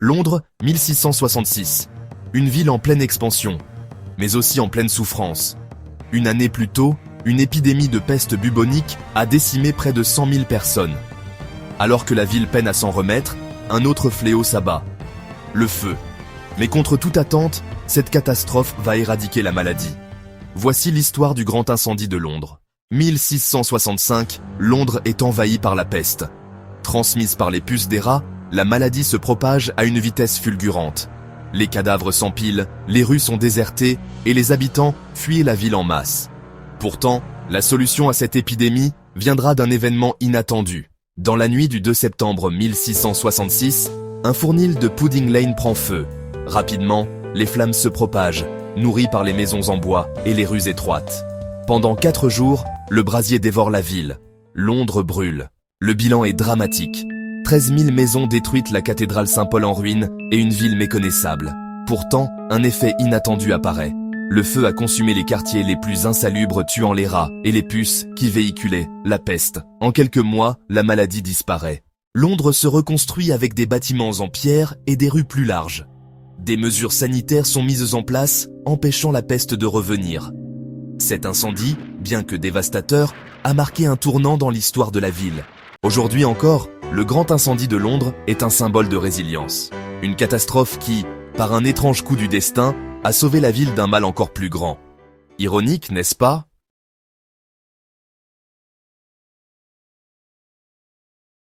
Londres, 1666. Une ville en pleine expansion, mais aussi en pleine souffrance. Une année plus tôt, une épidémie de peste bubonique a décimé près de 100 000 personnes. Alors que la ville peine à s'en remettre, un autre fléau s'abat. Le feu. Mais contre toute attente, cette catastrophe va éradiquer la maladie. Voici l'histoire du grand incendie de Londres. 1665, Londres est envahie par la peste. Transmise par les puces des rats, la maladie se propage à une vitesse fulgurante. Les cadavres s'empilent, les rues sont désertées et les habitants fuient la ville en masse. Pourtant, la solution à cette épidémie viendra d'un événement inattendu. Dans la nuit du 2 septembre 1666, un fournil de Pudding Lane prend feu. Rapidement, les flammes se propagent, nourries par les maisons en bois et les rues étroites. Pendant 4 jours, le brasier dévore la ville. Londres brûle. Le bilan est dramatique. 13 000 maisons détruites, la cathédrale Saint-Paul en ruine et une ville méconnaissable. Pourtant, un effet inattendu apparaît. Le feu a consumé les quartiers les plus insalubres, tuant les rats et les puces qui véhiculaient la peste. En quelques mois, la maladie disparaît. Londres se reconstruit avec des bâtiments en pierre et des rues plus larges. Des mesures sanitaires sont mises en place, empêchant la peste de revenir. Cet incendie, bien que dévastateur, a marqué un tournant dans l'histoire de la ville. Aujourd'hui encore, le grand incendie de Londres est un symbole de résilience. Une catastrophe qui, par un étrange coup du destin, a sauvé la ville d'un mal encore plus grand. Ironique, n'est-ce pas ?